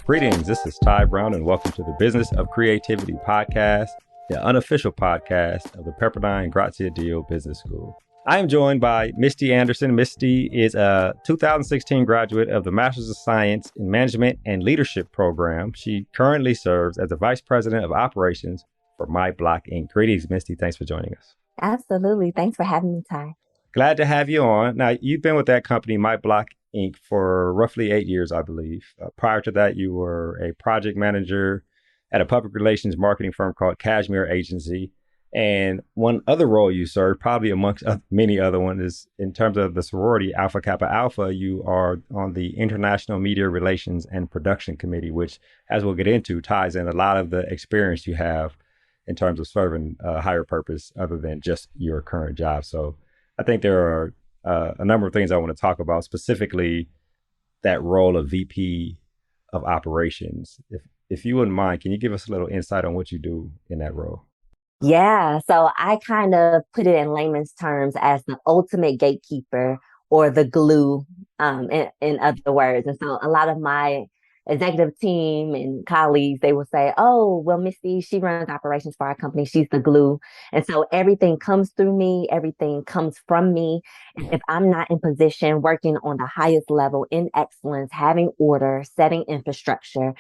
Greetings, this is Ty Brown, and welcome to the Business of Creativity podcast, the unofficial podcast of the Pepperdine Grazia Deal Business School. I am joined by Misty Anderson. Misty is a 2016 graduate of the Master's of Science in Management and Leadership program. She currently serves as the Vice President of Operations for My Block Inc. Greetings, Misty. Thanks for joining us. Absolutely. Thanks for having me, Ty. Glad to have you on. Now, you've been with that company, My Block Inc., for roughly 8 years, I believe. Prior to that, you were a project manager at a public relations marketing firm called Cashmere Agency. And one other role you served, probably amongst many other ones, is in terms of the sorority Alpha Kappa Alpha, you are on the International Media Relations and Production Committee, which, as we'll get into, ties in a lot of the experience you have in terms of serving a higher purpose other than just your current job. So I think there are a number of things I want to talk about, specifically that role of VP of Operations. If you wouldn't mind, can you give us a little insight on what you do in that role? Yeah, so I kind of put it in layman's terms as the ultimate gatekeeper or the glue, in other words. And so a lot of my executive team and colleagues, they will say, oh, well, Misty, she runs operations for our company. She's the glue. And so everything comes through me, everything comes from me. And if I'm not in position working on the highest level in excellence, having order, setting infrastructure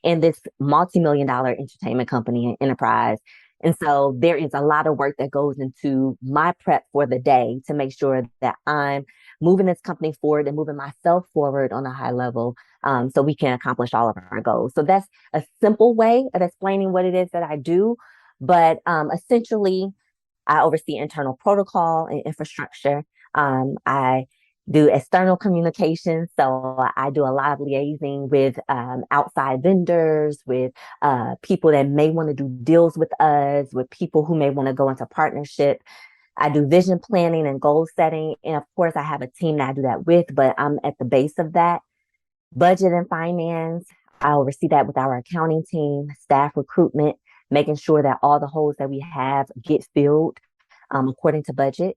in this multi-million dollar entertainment company and enterprise, and so there is a lot of work that goes into my prep for the day to make sure that I'm moving this company forward and moving myself forward on a high level, so we can accomplish all of our goals. So that's a simple way of explaining what it is that I do. But essentially, I oversee internal protocol and infrastructure. I do external communications. So I do a lot of liaising with outside vendors, with people that may want to do deals with us, with people who may want to go into partnership. I do vision planning and goal setting. And of course, I have a team that I do that with, but I'm at the base of that. Budget and finance, I oversee that with our accounting team, staff recruitment, making sure that all the holes that we have get filled according to budget.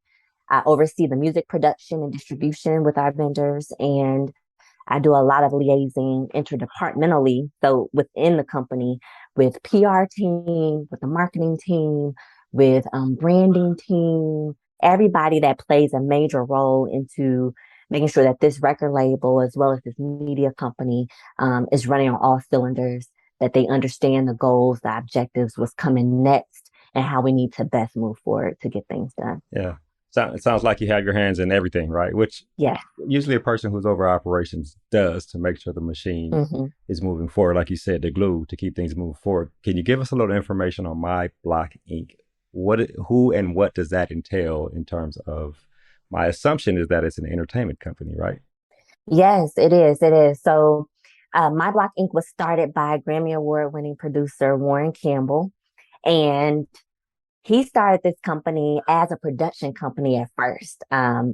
I oversee the music production and distribution with our vendors, and I do a lot of liaising interdepartmentally. So within the company, with PR team, with the marketing team, with branding team, everybody that plays a major role into making sure that this record label, as well as this media company, is running on all cylinders, that they understand the goals, the objectives, what's coming next, and how we need to best move forward to get things done. Yeah. It sounds like you have your hands in everything, right? Which Yeah. usually a person who's over operations does to make sure the machine hmm is moving forward. Like you said, the glue to keep things moving forward. Can you give us a little information on My Block Inc.? Who and what does that entail in terms of, my assumption is that it's an entertainment company, right? Yes, it is. It is. So, My Block Inc. was started by Grammy Award winning producer Warren Campbell. And he started this company as a production company at first,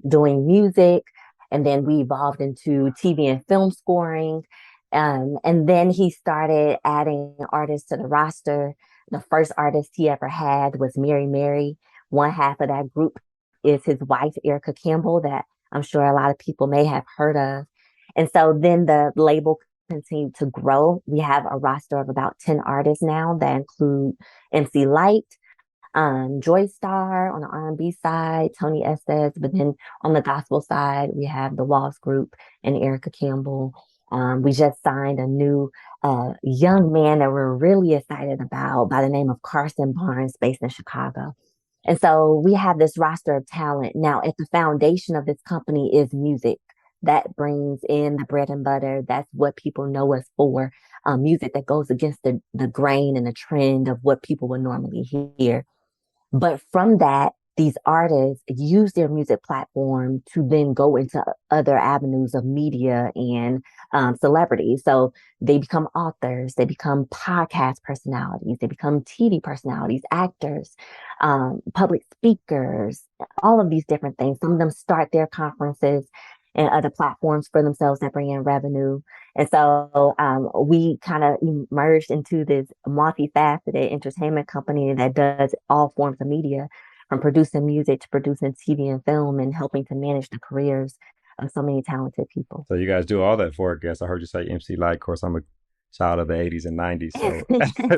doing music. And then we evolved into TV and film scoring. And then he started adding artists to the roster. The first artist he ever had was Mary Mary. One half of that group is his wife, Erica Campbell, that I'm sure a lot of people may have heard of. And so then the label continued to grow. We have a roster of about 10 artists now that include MC Light, Joy Star on the R&B side, Tony Estes, but then on the gospel side, we have the Walls Group and Erica Campbell. We just signed a new young man that we're really excited about by the name of Carson Barnes, based in Chicago. And so we have this roster of talent. Now, at the foundation of this company is music. That brings in the bread and butter. That's what people know us for. Music that goes against the grain and the trend of what people would normally hear. But from that, these artists use their music platform to then go into other avenues of media and celebrity. So they become authors, they become podcast personalities, they become TV personalities, actors, public speakers, all of these different things. Some of them start their conferences and other platforms for themselves that bring in revenue. And so we kind of emerged into this multifaceted entertainment company that does all forms of media, from producing music to producing TV and film and helping to manage the careers of so many talented people. So you guys do all that for, I guess. I heard you say MC Light. Of course, I'm a child of the 80s and 90s, so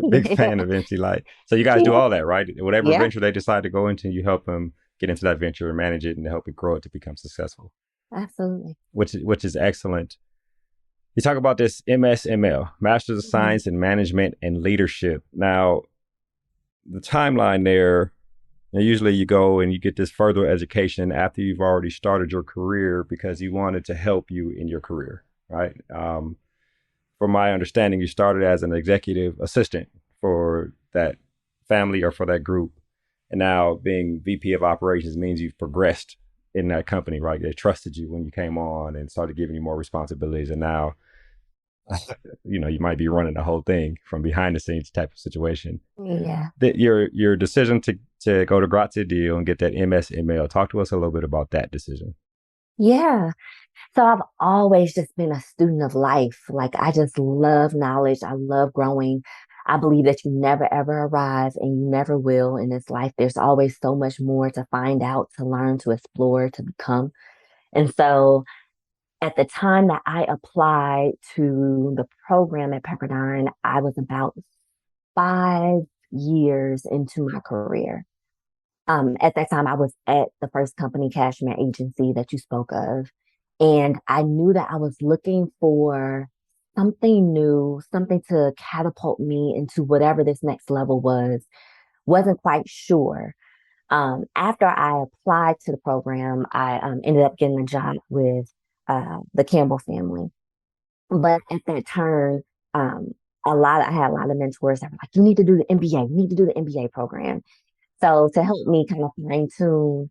big Yeah. fan of MC Light. So you guys do Yeah. all that, right? Whatever Yeah, venture they decide to go into, you help them get into that venture and manage it and help it grow it to become successful, absolutely. which is excellent. You talk about this MSML, Masters of Mhm. Science in Management and Leadership. Now, the timeline there, and usually you go and you get this further education after you've already started your career because you wanted to help you in your career, right? From my understanding, you started as an executive assistant for that family or for that group. And now being VP of operations means you've progressed in that company, right? They trusted you when you came on and started giving you more responsibilities. And now, you might be running the whole thing from behind the scenes type of situation. Yeah. That your decision to go to Grazia Deal and get that MSML. Talk to us a little bit about that decision. Yeah. So I've always just been a student of life. Like I just love knowledge. I love growing. I believe that you never ever arrive and you never will in this life. There's always so much more to find out, to learn, to explore, to become. And so at the time that I applied to the program at Pepperdine, I was about 5 years into my career. At that time, I was at the first company, Cashmere Agency, that you spoke of. And I knew that I was looking for something new, something to catapult me into whatever this next level was. Wasn't quite sure. After I applied to the program, I ended up getting a job with the Campbell family. But at that turn, um, I had a lot of mentors that were like, you need to do the MBA, you need to do the MBA program. So to help me kind of fine tune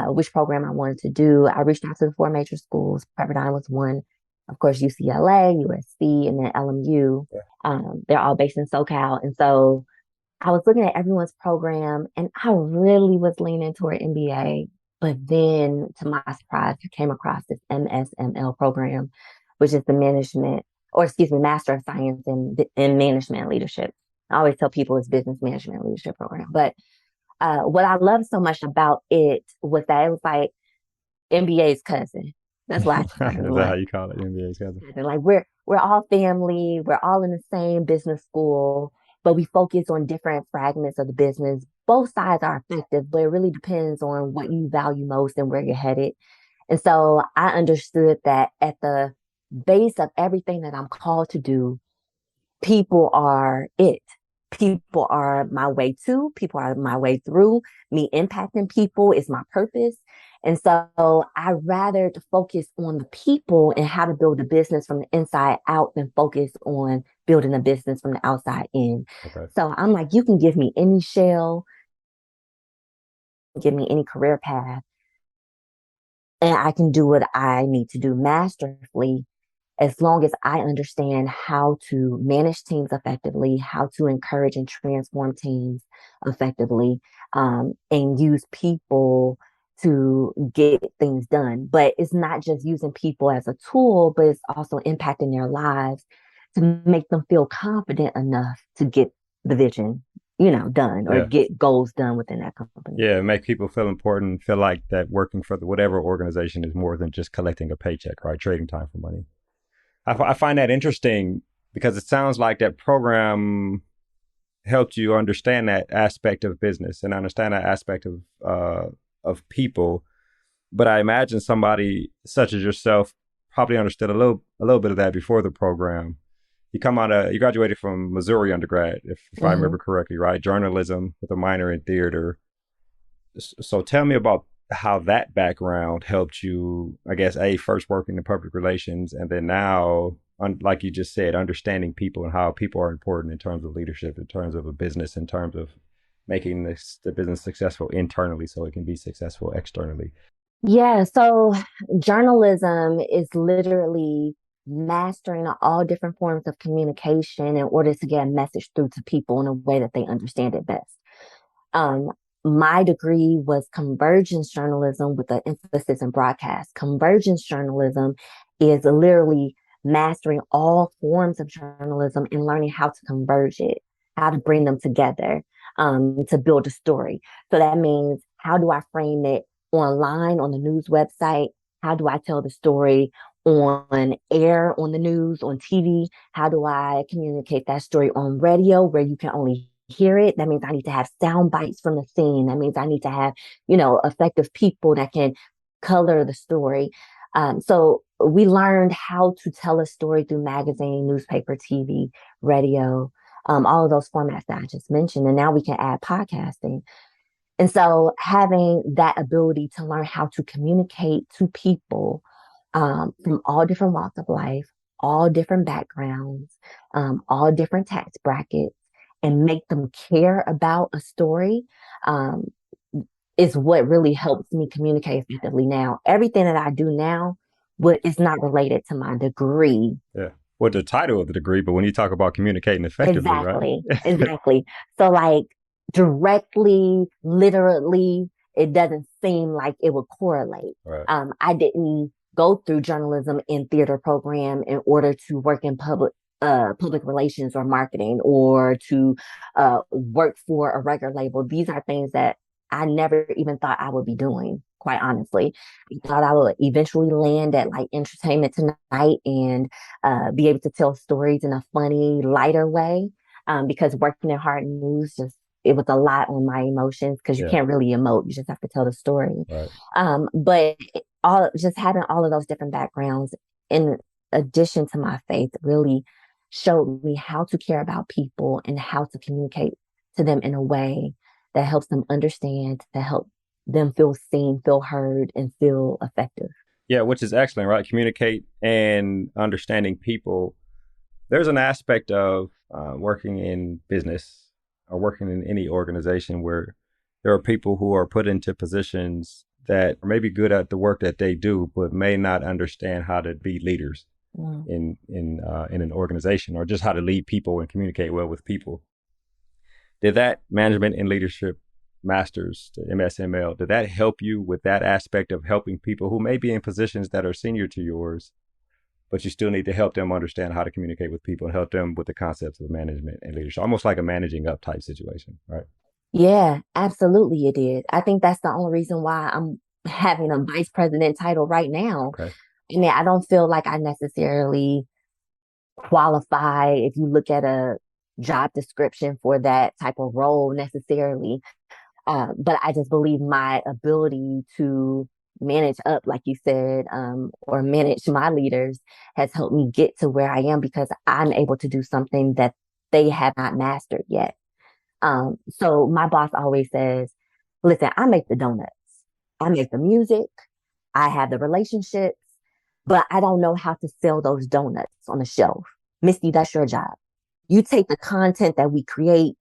which program I wanted to do, I reached out to the four major schools. Pepperdine was one, of course, UCLA, USC, and then LMU. They're all based in SoCal. And so I was looking at everyone's program and I really was leaning toward MBA. But then to my surprise, I came across this MSML program, which is the management, or excuse me, Master of Science in Management and Leadership. I always tell people it's business management and leadership program. But what I loved so much about it was that it was like MBA's cousin. That's why I describe it Is that how like you call it, MBA's cousin? like we're all family, we're all in the same business school, but we focus on different fragments of the business. Both sides are effective, but it really depends on what you value most and where you're headed. And so I understood that at the base of everything that I'm called to do, people are it. People are my way to, people are my way through. Me impacting people is my purpose. And so I rather to focus on the people and how to build a business from the inside out than focus on building a business from the outside in. Okay. So I'm like, you can give me any shell, give me any career path, and I can do what I need to do masterfully as long as I understand how to manage teams effectively, how to encourage and transform teams effectively, and use people to get things done. But it's not just using people as a tool, but it's also impacting their lives to make them feel confident enough to get the vision, done or Yeah. get goals done within that company. Yeah, make people feel important, feel like that working for the whatever organization is more than just collecting a paycheck, right? Trading time for money. I find that interesting because it sounds like that program helped you understand that aspect of business and understand that aspect of people. But I imagine somebody such as yourself probably understood a little bit of that before the program. You graduated from Missouri undergrad, if I Mm-hmm. remember correctly, right? Journalism with a minor in theater. So tell me about how that background helped you, I guess, first working in public relations, and then now, like you just said, understanding people and how people are important in terms of leadership, in terms of a business, in terms of making the business successful internally so it can be successful externally. Yeah, so journalism is literally mastering all different forms of communication in order to get a message through to people in a way that they understand it best. Um, my degree was convergence journalism with an emphasis in broadcast. Convergence journalism is literally mastering all forms of journalism and learning how to converge it, how to bring them together to build a story. So that means how do I frame it online on the news website? How do I tell the story on air, on the news, on TV? How do I communicate that story on radio where you can only hear it? That means I need to have sound bites from the scene. That means I need to have, effective people that can color the story. So we learned how to tell a story through magazine, newspaper, TV, radio, all of those formats that I just mentioned. And now we can add podcasting. And so having that ability to learn how to communicate to people from all different walks of life, all different backgrounds, all different tax brackets, and make them care about a story um, is what really helps me communicate effectively now. Everything that I do now is not related to my degree. Yeah. Well, the title of the degree, but when you talk about communicating effectively, right? Exactly. Exactly. So like directly, literally, it doesn't seem like it would correlate. Right. I didn't go through journalism and theater program in order to work in public relations or marketing or to work for a record label. These are things that I never even thought I would be doing, quite honestly. I thought I would eventually land at like Entertainment Tonight and be able to tell stories in a funny, lighter way. Because working in hard news it was a lot on my emotions because you Yeah. can't really emote. You just have to tell the story. Right. But all just having all of those different backgrounds in addition to my faith really showed me how to care about people and how to communicate to them in a way that helps them understand, to help them feel seen, feel heard, and feel effective. Yeah, which is excellent, right? Communicate and understanding people. There's an aspect of working in business or working in any organization where there are people who are put into positions that are maybe good at the work that they do, but may not understand how to be leaders Mm. in an organization, or just how to lead people and communicate well with people. Did that management and leadership masters, the MSML, did that help you with that aspect of helping people who may be in positions that are senior to yours, but you still need to help them understand how to communicate with people and help them with the concepts of management and leadership, almost like a managing up type situation, right? Yeah, absolutely it did. I think that's the only reason why I'm having a vice president title right now. Okay. I mean, I don't feel like I necessarily qualify if you look at a job description for that type of role necessarily. But I just believe my ability to manage up, like you said, or manage my leaders has helped me get to where I am because I'm able to do something that they have not mastered yet. So my boss always says, listen, I make the donuts, I make the music, I have the relationships, but I don't know how to sell those donuts on the shelf. Misty, that's your job. You take the content that we create,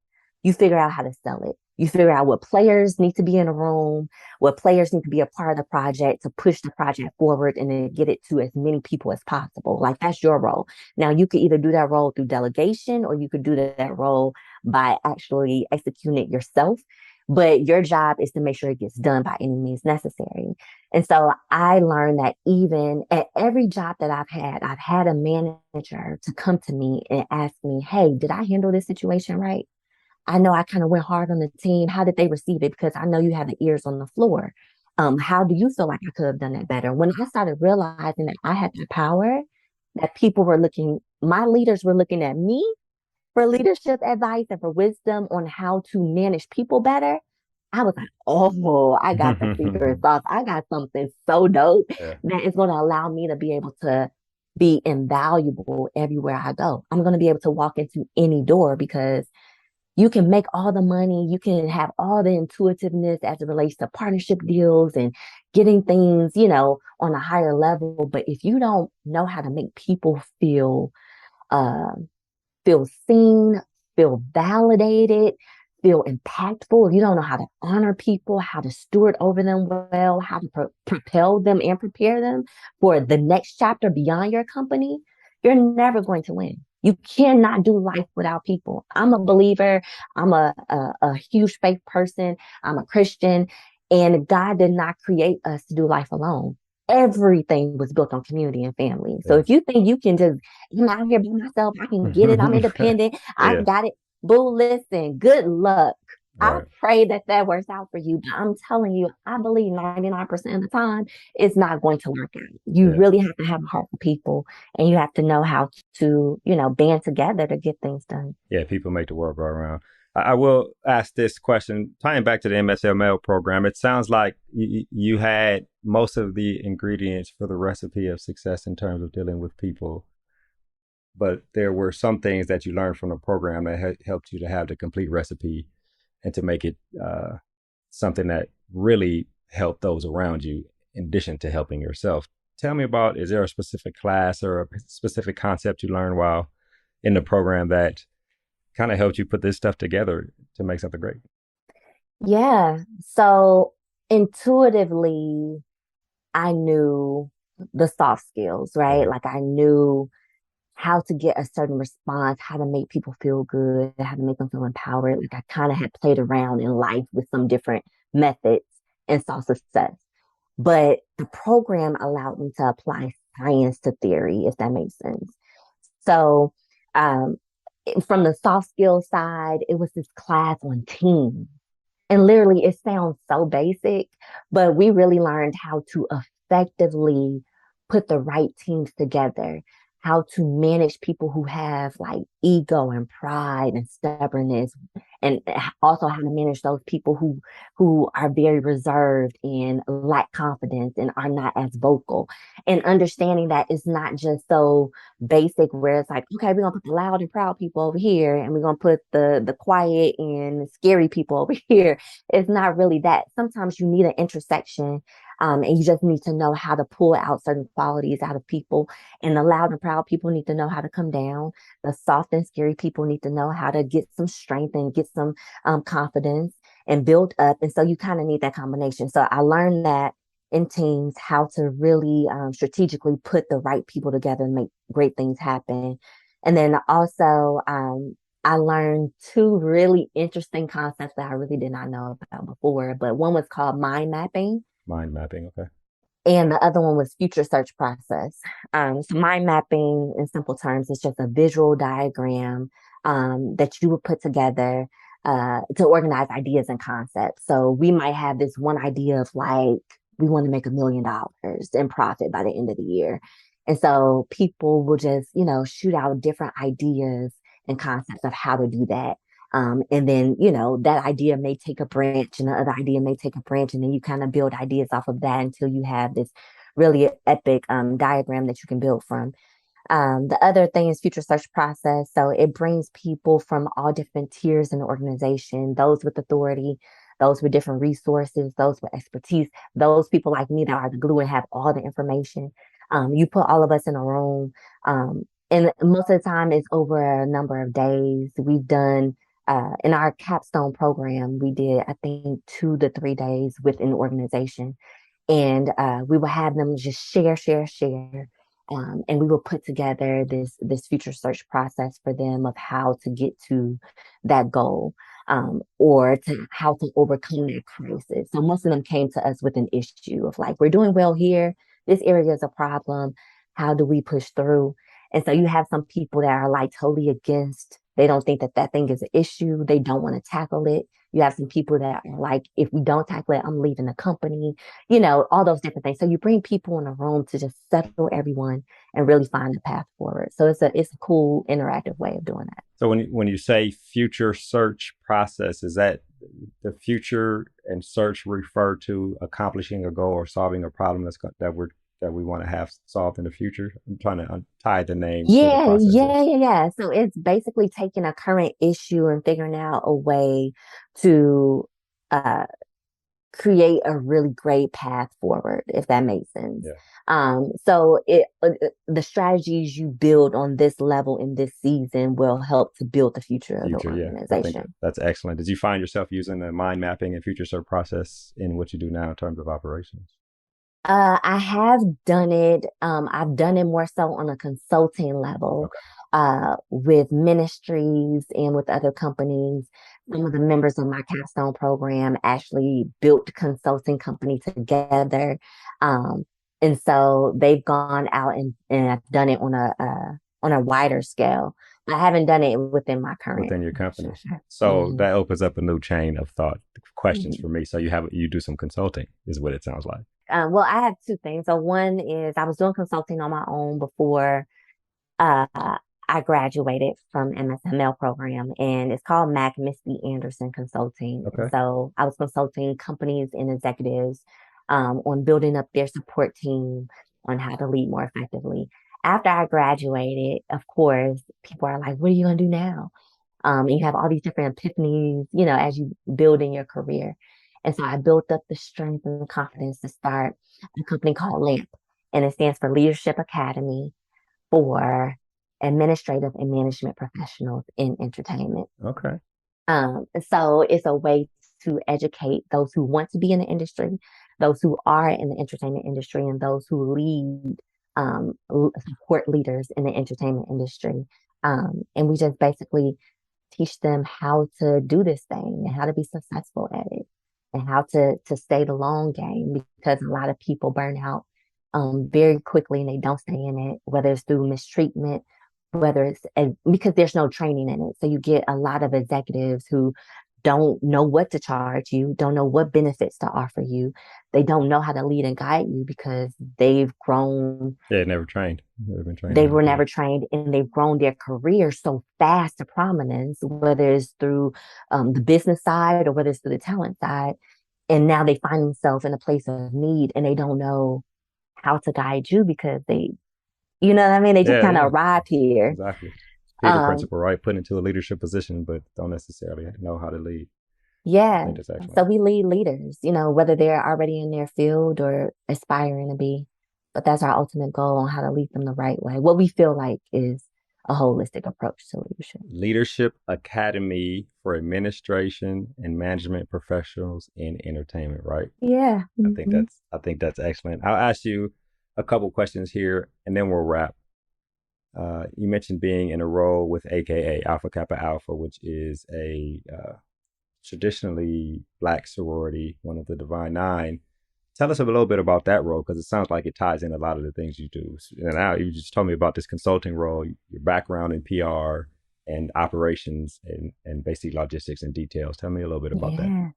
you figure out how to sell it. You figure out what players need to be in a room, what players need to be a part of the project to push the project forward and then get it to as many people as possible. Like that's your role. Now you could either do that role through delegation or you could do that role by actually executing it yourself. But your job is to make sure it gets done by any means necessary. And so I learned that even at every job that I've had a manager to come to me and ask me, hey, did I handle this situation right? I know I kind of went hard on the team. How did they receive it? Because I know you have the ears on the floor. How do you feel like I could have done that better? When I started realizing that I had the power, that my leaders were looking at me for leadership advice and for wisdom on how to manage people better, I was like, oh, I got the secret sauce. I got something so dope Yeah. that is going to allow me to be able to be invaluable everywhere I go. I'm going to be able to walk into any door because you can make all the money, you can have all the intuitiveness as it relates to partnership deals and getting things, on a higher level. But if you don't know how to make people uh, feel seen, feel validated, feel impactful, if you don't know how to honor people, how to steward over them well, how to propel them and prepare them for the next chapter beyond your company, you're never going to win. You cannot do life without people. I'm a believer. I'm a huge faith person. I'm a Christian. And God did not create us to do life alone. Everything was built on community and family. So Yeah. if you think you can just, I'm out here by myself, I can get it, I'm independent, I Yeah. got it. Boo, listen, good luck. I Right. pray that that works out for you, but I'm telling you, I believe 99% of the time it's not going to work out. You Yeah. really have to have a heart for people and you have to know how to, band together to get things done. Yeah. People make the world go around. I will ask this question, tying back to the MSML program. It sounds like you had most of the ingredients for the recipe of success in terms of dealing with people, but there were some things that you learned from the program that helped you to have the complete recipe and to make it something that really helped those around you in addition to helping yourself. Tell me about, is there a specific class or a specific concept you learned while in the program that kind of helped you put this stuff together to make something great? Yeah. So intuitively, I knew the soft skills, right? Mm-hmm. Like I knew how to get a certain response, how to make people feel good, how to make them feel empowered. Like I kind of had played around in life with some different methods and saw success. But the program allowed me to apply science to theory, if that makes sense. So, um, from the soft skills side, it was this class on team. And literally, it sounds so basic, but we really learned how to effectively put the right teams together, how to manage people who have like ego and pride and stubbornness, and also how to manage those people who are very reserved and lack confidence and are not as vocal. And understanding that it's not just so basic where it's like, okay, we're gonna put the loud and proud people over here, and we're gonna put the quiet and scary people over here. It's not really that. Sometimes you need an intersection, and you just need to know how to pull out certain qualities out of people. And the loud and proud people need to know how to come down. The soft and scary people need to know how to get some strength and get some confidence and build up. And so you kind of need that combination. So I learned that in teams, how to really strategically put the right people together and make great things happen. And then also, I learned two really interesting concepts that I really did not know about before, but one was called mind mapping Mind mapping. Okay. and the other one was future search process. So mind mapping in simple terms is just a visual diagram that you would put together to organize ideas and concepts. So we might have this one idea of like, we want to make $1 million in profit by the end of the year. And so people will just, shoot out different ideas and concepts of how to do that. And then, that idea may take a branch and the other idea may take a branch. And then you kind of build ideas off of that until you have this really epic diagram that you can build from. The other thing is future search process. So it brings people from all different tiers in the organization, those with authority, those with different resources, those with expertise, those people like me that are the glue and have all the information. You put all of us in a room. And most of the time it's over a number of days. We've done in our capstone program, we did, I think, 2 to 3 days with an organization. And we will have them just share. And we will put together this future search process for them of how to get to that goal, or to how to overcome that crisis. So most of them came to us with an issue of like, we're doing well here. This area is a problem. How do we push through? And so you have some people that are like totally against. They don't think that that thing is an issue. They don't want to tackle it. You have some people that are like, if we don't tackle it, I'm leaving the company, all those different things. So you bring people in a room to just settle everyone and really find the path forward. So it's a cool interactive way of doing that. So when you say future search process, is that the future and search refer to accomplishing a goal or solving a problem that we want to have solved in the future? I'm trying to tie the names to the Yeah, yeah, processes. yeah, yeah. So it's basically taking a current issue and figuring out a way to uh create a really great path forward, if that makes sense. Yeah. So the strategies you build on this level in this season will help to build the future of the Future, yeah. I think organization. that's excellent. Did you find yourself using the mind mapping and future search process in what you do now in terms of operations? I have done it. I've done it more so on a consulting level, Okay. with ministries and with other companies. Some of the members of my capstone program actually built consulting company together. Um, and so they've gone out and have done it on a wider scale. I haven't done it within my current within your company. structure. So Yeah. that opens up a new chain of thought questions Mhm. for me. So you do some consulting, is what it sounds like. Well, I have two things. So one is I was doing consulting on my own before uh, I graduated from MSML program, and it's called Mac Misty Anderson Consulting. And Okay. so I was consulting companies and executives on building up their support team on how to lead more effectively. After I graduated, of course, people are like, "What are you gonna do now?" And you have all these different epiphanies, as you build in your career. And so I built up the strength and the confidence to start a company called LAMP, and it stands for Leadership Academy for administrative and management professionals in entertainment. Okay. So it's a way to educate those who want to be in the industry, those who are in the entertainment industry, and those who lead support leaders in the entertainment industry. And we just basically teach them how to do this thing and how to be successful at it and how to stay the long game because a lot of people burn out very quickly and they don't stay in it, whether it's through mistreatment, whether it's because there's no training in it. So you get a lot of executives who don't know what to charge you, don't know what benefits to offer you. They don't know how to lead and guide you because they've grown Yeah, never trained. Never been trained they on how to were do it. never trained and they've grown their career so fast to prominence, whether it's through the business side or whether it's through the talent side. And now they find themselves in a place of need and they don't know how to guide you because you know what I mean? They just Yeah, kind yeah, of arrived here. exactly. Peter Um, principle, right? Put into a leadership position, but don't necessarily know how to lead. I yeah. think that's So excellent. we lead leaders, whether they're already in their field or aspiring to be. But that's our ultimate goal on how to lead them the right way. What we feel like is a holistic approach to leadership. Leadership Academy for Administration and Management Professionals in Entertainment, right? Yeah. Mhm. I think that's excellent. I'll ask you a couple questions here, and then we'll wrap. You mentioned being in a role with AKA Alpha Kappa Alpha, which is a traditionally black sorority, one of the Divine Nine. Tell us a little bit about that role because it sounds like it ties in a lot of the things you do. And now you just told me about this consulting role, your background in PR and operations and basic logistics and details. Tell me a little bit about that. Yeah,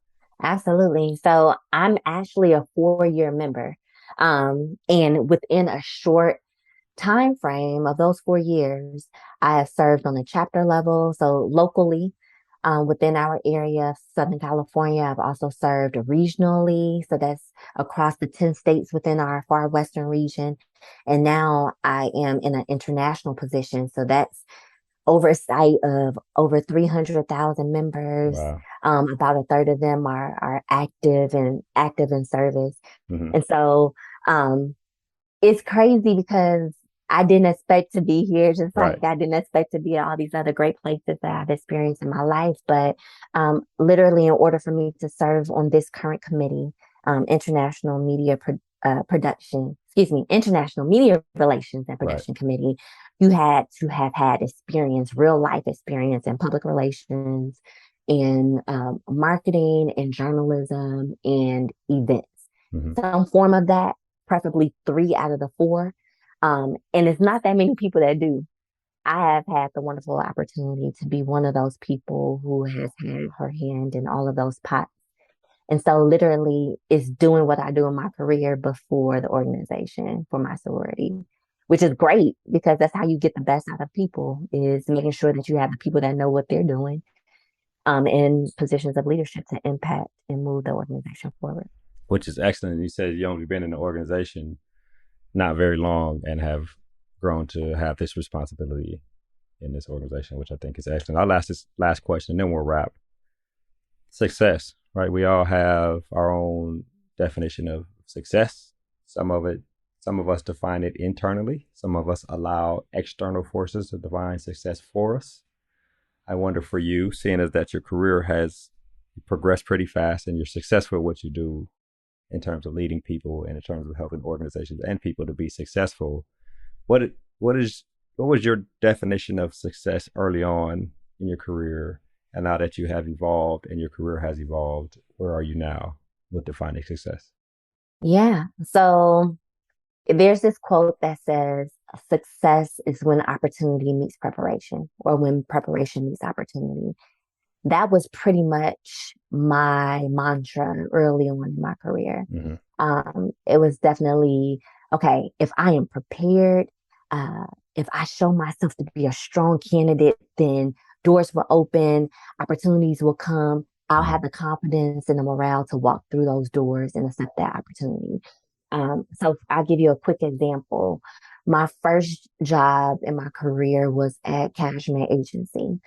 absolutely. So I'm actually a 4-year member. And within a short time frame of those 4 years, I have served on a chapter level. So locally, within our area, Southern California, I've also served regionally. So that's across the 10 states within our far western region. And now I am in an international position. So that's oversight of over 300,000 members. Wow. About a third of them are active in service. Mm-hmm. And so um, it's crazy because I didn't expect to be here, just Right. like I didn't expect to be at all these other great places that I've experienced in my life. But literally, in order for me to serve on this current committee, International Media Production, excuse me, International Media Relations and Right. Production Committee, you had to have had experience, real life experience in public relations, in marketing, and journalism, and events. Mm-hmm. Some form of that, preferably three out of the four. And it's not that many people that do. I have had the wonderful opportunity to be one of those people who has had her hand in all of those pots. And so literally it's doing what I do in my career before the organization for my sorority, which is great because that's how you get the best out of people is making sure that you have the people that know what they're doing in positions of leadership to impact and move the organization forward. Which is excellent. You said you only been in the organization not very long and have grown to have this responsibility in this organization, which I think is excellent. I'll ask this last question and then we'll wrap. Success, right? We all have our own definition of success. Some of it, some of us define it internally. Some of us allow external forces to define success for us. I wonder for you, seeing as that your career has progressed pretty fast and you're successful at what you do in terms of leading people and in terms of helping organizations and people to be successful, what what is what was your definition of success early on in your career, and now that you have evolved and your career has evolved, where are you now with defining success? Yeah. So there's this quote that says, success is when opportunity meets preparation, or when preparation meets opportunity. That was pretty much my mantra early on in my career. Hmm. It was definitely okay. If I am prepared, uh, if I show myself to be a strong candidate, then doors will open, opportunities will come. I'll Hmm. have the confidence and the morale to walk through those doors and accept that opportunity. So I'll give you a quick example. My first job in my career was at Cashmere Agency.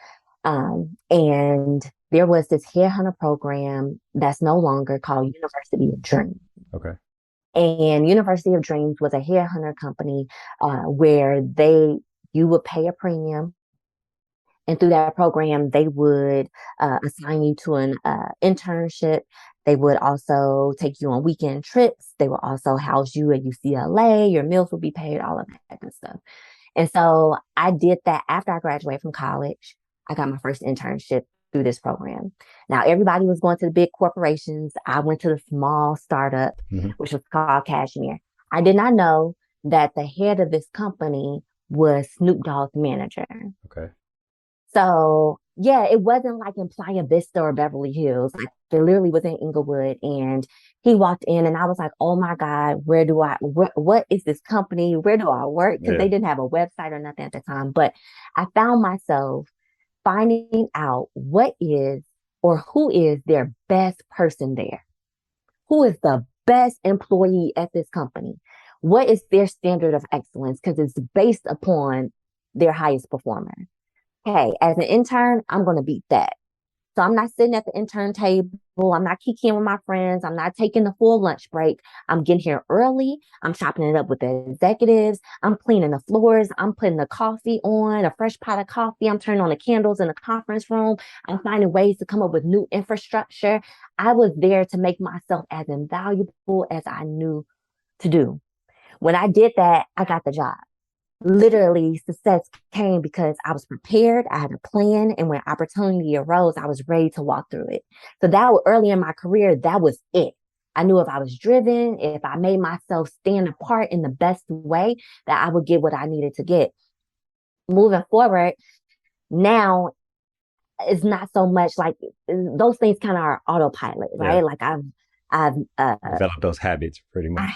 And there was this headhunter program that's no longer called University of Dreams. Okay. And University of Dreams was a headhunter company where you would pay a premium, and through that program, they would assign you to an internship. They would also take you on weekend trips. They would also house you at UCLA. Your meals would be paid, all of that good stuff. And so I did that after I graduated from college. I got my first internship through this program. Now, everybody was going to the big corporations. I went to the small startup, Hmm. which was called Cashmere. I did not know that the head of this company was Snoop Dogg's manager. Okay. So yeah, it wasn't like in Playa Vista or Beverly Hills. Like it literally was in Inglewood. And he walked in and I was like, oh my God, what is this company? Where do I work? Because Yeah. they didn't have a website or nothing at the time. But I found myself finding out what is or who is their best person there. Who is the best employee at this company? What is their standard of excellence? Because it's based upon their highest performer. Hey, as an intern, I'm going to beat that. So I'm not sitting at the intern table. I'm not kicking with my friends. I'm not taking the full lunch break. I'm getting here early. I'm chopping it up with the executives. I'm cleaning the floors. I'm putting the coffee on, a fresh pot of coffee. I'm turning on the candles in the conference room. I'm finding ways to come up with new infrastructure. I was there to make myself as invaluable as I knew to do. When I did that, I got the job. Literally, success came because I was prepared, I had a plan, and when opportunity arose, I was ready to walk through it. So that was early in my career, that was it. I knew if I was driven, if I made myself stand apart in the best way, that I would get what I needed to get. Moving forward, now it's not so much like those things kind of are autopilot, Yeah. right? Like I've Develop those habits pretty much.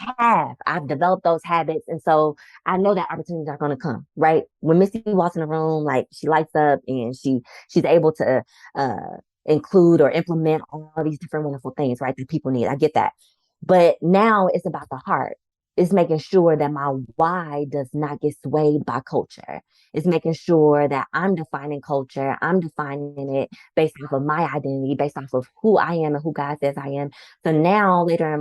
I've developed those habits. And so I know that opportunities are going to come, right? When Misty walks in the room, like she lights up and she's able to uh, include or implement all these different wonderful things, right? That people need. I get that. But now it's about the heart. It's making sure that my why does not get swayed by culture. It's making sure that I'm defining culture. I'm defining it based off of my identity, based off of who I am and who God says I am. So now later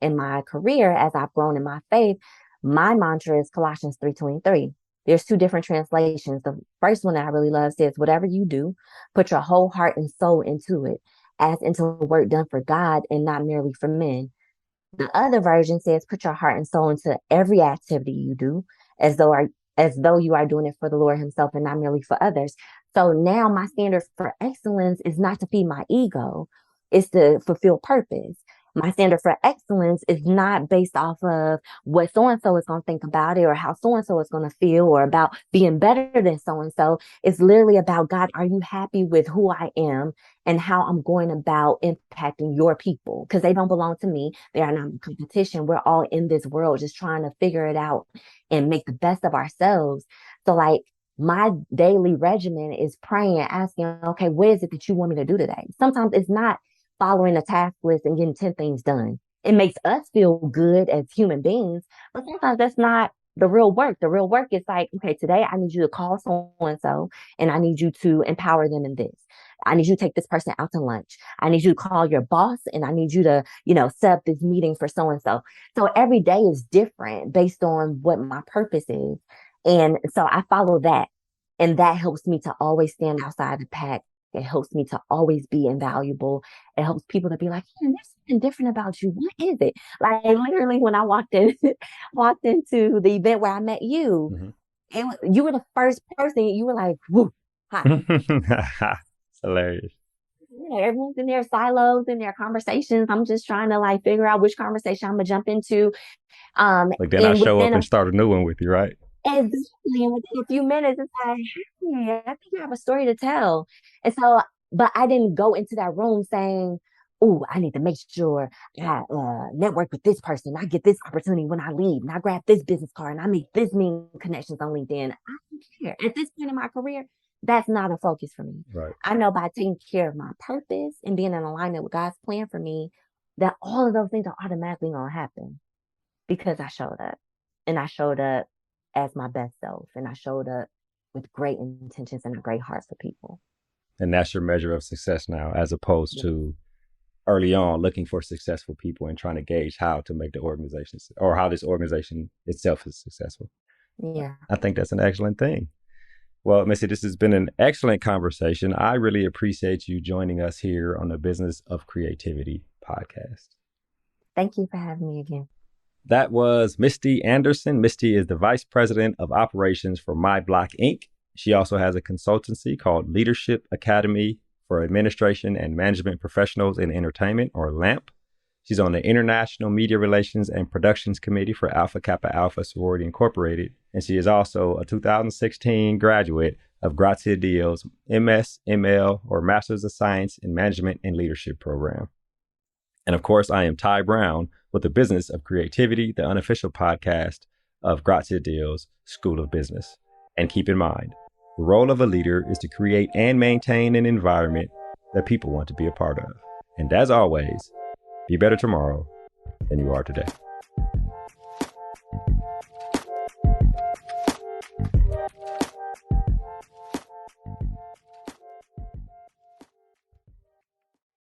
in my career, as I've grown in my faith, my mantra is Colossians 3:23. There's two different translations. The first one that I really love says, whatever you do, put your whole heart and soul into it, as into work done for God and not merely for men. The other version says, put your heart and soul into every activity you do, as though as though you are doing it for the Lord Himself and not merely for others. So now my standard for excellence is not to feed my ego, it's to fulfill purpose. My standard for excellence is not based off of what so and so is going to think about it or how so and so is going to feel or about being better than so and so. It's literally about God, are you happy with who I am and how I'm going about impacting your people? Because they don't belong to me. They are not in competition. We're all in this world just trying to figure it out and make the best of ourselves. So, like, my daily regimen is praying and asking, okay, what is it that you want me to do today? Sometimes it's not following a task list and getting 10 things done. It makes us feel good as human beings, but sometimes that's not the real work. The real work is like, okay, today I need you to call so and so, and I need you to empower them in this. I need you to take this person out to lunch. I need you to call your boss, and I need you to, set up this meeting for so and so. So every day is different based on what my purpose is. And so I follow that. And that helps me to always stand outside the pack. It helps me to always be invaluable. It helps people to be like, there's something different about you. What is it? Like literally when I walked into the event where I met you, Hmm. and you were the first person, you were like, whoo, hi. It's hilarious. Yeah, everyone's in their silos in their conversations. I'm just trying to like figure out which conversation I'm gonna jump into. Like then I And show up within and a start a new one with you, right? Exactly. And within a few minutes, it's like, hey, I think I have a story to tell. And so, but I didn't go into that room saying, oh, I need to make sure I network with this person. I get this opportunity when I leave, and I grab this business card, and I make this many connections on LinkedIn. I don't care. At this point in my career, that's not a focus for me. Right. I know by taking care of my purpose and being in alignment with God's plan for me, that all of those things are automatically going to happen because I showed up and I showed up as my best self and I showed up with great intentions and a great heart for people. And that's your measure of success now, as opposed Yeah. to early on looking for successful people and trying to gauge how to make the organization or how this organization itself is successful. Yeah. I think that's an excellent thing. Well, Missy, this has been an excellent conversation. I really appreciate you joining us here on the Business of Creativity podcast. Thank you for having me again. That was Misty Anderson. Misty is the Vice President of Operations for MyBlock Inc. She also has a consultancy called Leadership Academy for Administration and Management Professionals in Entertainment, or LAMP. She's on the International Media Relations and Productions Committee for Alpha Kappa Alpha Sorority Incorporated, and she is also a 2016 graduate of Grazia Deal's MSML, or Masters of Science in Management and Leadership program. And of course, I am Ty Brown with the Business of Creativity, the unofficial podcast of Grazia Deal's School of Business. And keep in mind, the role of a leader is to create and maintain an environment that people want to be a part of. And as always, be better tomorrow than you are today.